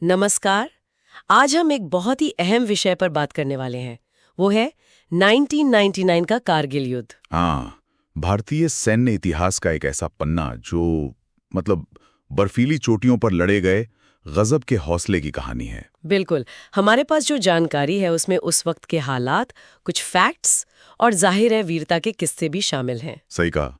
नमस्कार। आज हम एक बहुत ही अहम विषय पर बात करने वाले हैं। वो है 1999 का कारगिल युद्ध। हाँ, भारतीय सैन्य इतिहास का एक ऐसा पन्ना जो मतलब बर्फीली चोटियों पर लड़े गए गजब के हौसले की कहानी है। बिल्कुल, हमारे पास जो जानकारी है उसमें उस वक्त के हालात, कुछ फैक्ट्स और जाहिर है वीरता के किस्से भी शामिल हैं। सही कहा।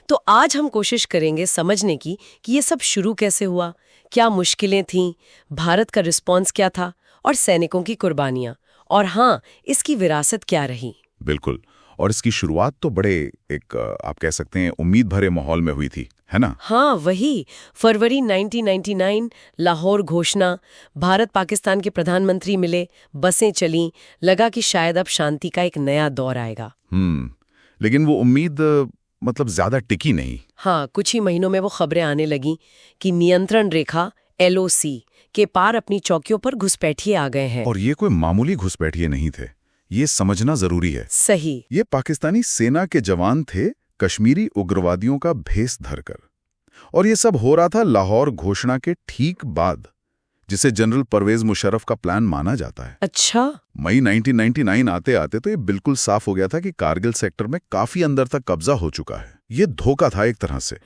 तो आज हम कोशिश करेंगे समझने की कि ये सब शुरू कैसे हुआ, क्या मुश्किलें थीं, भारत का रिस्पॉन्स क्या था और सैनिकों की कुर्बानियां, और हाँ, इसकी विरासत क्या रही। बिल्कुल। और इसकी शुरुआत तो बड़े एक आप कह सकते हैं उम्मीद भरे माहौल में हुई थी, है ना? हाँ, वही फरवरी 1999, लाहौर घोषणा, भारत पाकिस्तान के प्रधानमंत्री मिले, बसें चलीं, लगा कि शायद अब शांति का एक नया दौर आएगा। लेकिन वो उम्मीद मतलब ज्यादा टिकी नहीं। हाँ, कुछ ही महीनों में वो खबरें आने लगीं कि नियंत्रण रेखा LOC के पार अपनी चौकियों पर घुसपैठिए आ गए हैं। और ये कोई मामूली घुसपैठिए नहीं थे, ये समझना जरूरी है। सही। ये पाकिस्तानी सेना के जवान थे, कश्मीरी उग्रवादियों का भेष धरकर। और ये सब हो रहा था लाहौर घोषणा के ठीक बाद, जिसे जनरल परवेज मुशर्रफ का प्लान माना जाता है। अच्छा। मई 1999 आते आते तो ये बिल्कुल साफ हो गया था कि कारगिल सेक्टर में काफी अंदर तक कब्जा हो चुका है। ये धोखा था एक तरह से।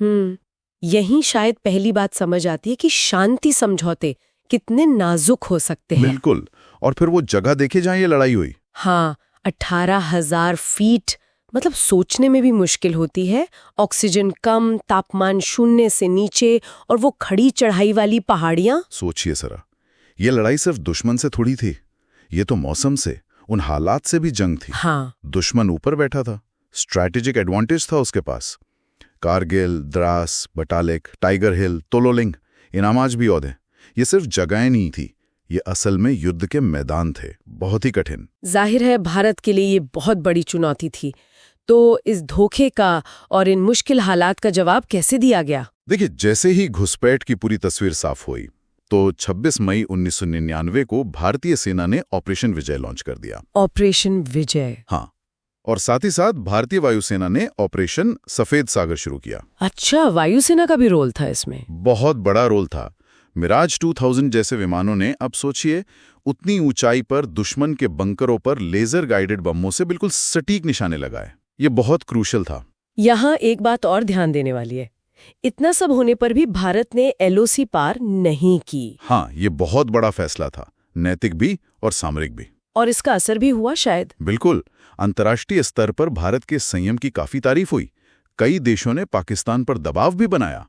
यही शायद पहली बात समझ आती है कि शांति समझौते कितने नाजुक हो सकते हैं। बिल्कुल। और फिर वो जगह देखे जहां ये लड़ाई हुई। हाँ, 18,000 फीट, मतलब सोचने में भी मुश्किल होती है। ऑक्सीजन कम, तापमान 0 से नीचे, और वो खड़ी चढ़ाई वाली पहाड़ियां। सोचिए सरा, ये लड़ाई सिर्फ दुश्मन से थोड़ी थी, ये तो मौसम से, उन हालात से भी जंग थी। हाँ। दुश्मन ऊपर बैठा था, स्ट्रैटेजिक एडवांटेज था उसके पास। कारगिल, द्रास, बटालिक, टाइगर हिल, तोलोलिंग, इनामाज भी औदे, ये सिर्फ जगहें नहीं थी, ये असल में युद्ध के मैदान थे, बहुत ही कठिन। जाहिर है भारत के लिए ये बहुत बड़ी चुनौती थी। तो इस धोखे का और इन मुश्किल हालात का जवाब कैसे दिया गया? देखिए, जैसे ही घुसपैठ की पूरी तस्वीर साफ हुई तो 26 मई 1999 को भारतीय सेना ने ऑपरेशन विजय लॉन्च कर दिया। ऑपरेशन विजय? हाँ, और साथ ही साथ भारतीय वायुसेना ने ऑपरेशन सफेद सागर शुरू किया। अच्छा, वायुसेना का भी रोल था इसमें? बहुत बड़ा रोल था। मिराज 2000 जैसे विमानों ने, अब सोचिए, उतनी ऊंचाई पर दुश्मन के बंकरों पर लेजर गाइडेड बमों से बिल्कुल सटीक निशाने लगाए। ये बहुत क्रूशल था। यहाँ एक बात और ध्यान देने वाली है, इतना सब होने पर भी भारत ने LOC पार नहीं की। हाँ, ये बहुत बड़ा फैसला था, नैतिक भी और सामरिक भी। और इसका असर भी हुआ शायद। बिल्कुल। अंतर्राष्ट्रीय स्तर पर भारत के संयम की काफी तारीफ हुई। कई देशों ने पाकिस्तान पर दबाव भी बनाया।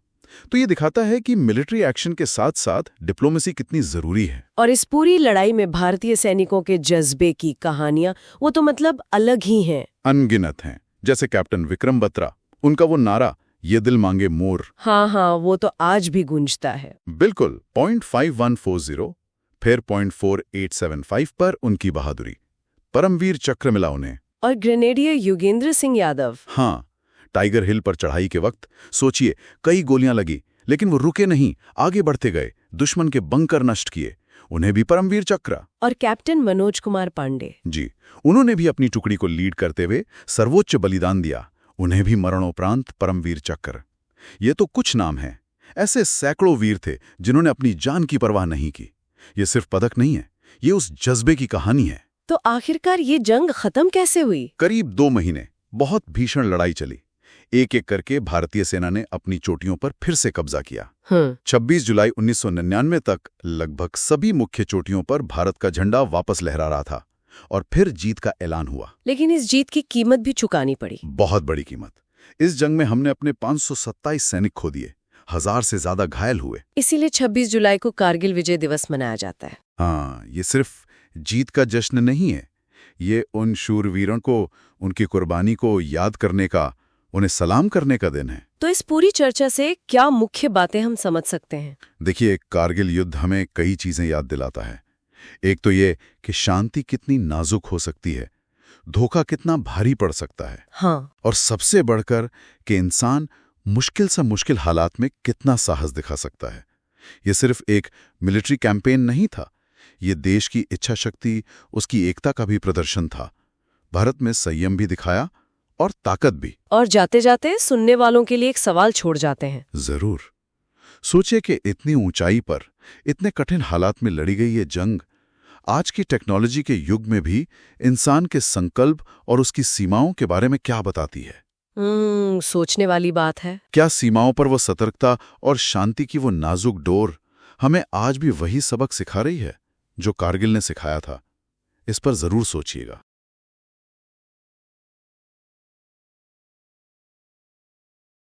तो ये दिखाता है कि मिलिट्री एक्शन के साथ साथ डिप्लोमेसी कितनी जरूरी है। और इस पूरी लड़ाई में भारतीय सैनिकों के जज्बे की कहानियां, वो तो मतलब अलग ही हैं। अनगिनत हैं। जैसे कैप्टन विक्रम बत्रा, उनका वो नारा, ये दिल मांगे मोर। हाँ, वो तो आज भी गूंजता है। बिल्कुल। 0.5140, फिर 0.4875 पर उनकी बहादुरी, परमवीर चक्र मिला उन्हें। और ग्रेनेडियर योगेंद्र सिंह यादव। हाँ, टाइगर हिल पर चढ़ाई के वक्त सोचिए, कई गोलियां लगी, लेकिन वो रुके नहीं, आगे बढ़ते गए, दुश्मन के बंकर नष्ट किए। उन्हें भी परमवीर चक्र। और कैप्टन मनोज कुमार पांडे जी, उन्होंने भी अपनी टुकड़ी को लीड करते हुए सर्वोच्च बलिदान दिया। उन्हें भी मरणोपरांत परमवीर चक्र। ये तो कुछ नाम हैं, ऐसे सैकड़ों वीर थे जिन्होंने अपनी जान की परवाह नहीं की। ये सिर्फ पदक नहीं है, ये उस जज्बे की कहानी है। तो आखिरकार ये जंग खत्म कैसे हुई? करीब 2 महीने बहुत भीषण लड़ाई चली। एक एक करके भारतीय सेना ने अपनी चोटियों पर फिर से कब्जा किया। 26 जुलाई 1999 तक लगभग सभी मुख्य चोटियों पर भारत का झंडा वापस लहरा रहा था, और फिर जीत का ऐलान हुआ। लेकिन इस जीत की कीमत भी चुकानी पड़ी। बहुत बड़ी कीमत। इस जंग में हमने अपने 527 सैनिक खो दिए, 1000 से ज्यादा घायल हुए। इसीलिए 26 जुलाई को कारगिल विजय दिवस मनाया जाता है। हाँ, ये सिर्फ जीत का जश्न नहीं है, ये उन शूरवीरों को, उनकी कुर्बानी को याद करने का, उन्हें सलाम करने का दिन है। तो इस पूरी चर्चा से क्या मुख्य बातें हम समझ सकते हैं? देखिए, कारगिल युद्ध हमें कई चीजें याद दिलाता है। एक तो ये कि शांति कितनी नाजुक हो सकती है, धोखा कितना भारी पड़ सकता है। हाँ। और सबसे बढ़कर कि इंसान मुश्किल से मुश्किल हालात में कितना साहस दिखा सकता है। ये सिर्फ एक मिलिट्री कैंपेन नहीं था, ये देश की इच्छा शक्ति, उसकी एकता का भी प्रदर्शन था। भारत में संयम भी दिखाया और ताकत भी। और जाते जाते सुनने वालों के लिए एक सवाल छोड़ जाते हैं। जरूर। सोचिए कि इतनी ऊंचाई पर, इतने कठिन हालात में लड़ी गई ये जंग, आज की टेक्नोलॉजी के युग में भी इंसान के संकल्प और उसकी सीमाओं के बारे में क्या बताती है? सोचने वाली बात है। क्या सीमाओं पर वो सतर्कता और शांति की वो नाजुक डोर हमें आज भी वही सबक सिखा रही है जो कारगिल ने सिखाया था? इस पर जरूर सोचिएगा।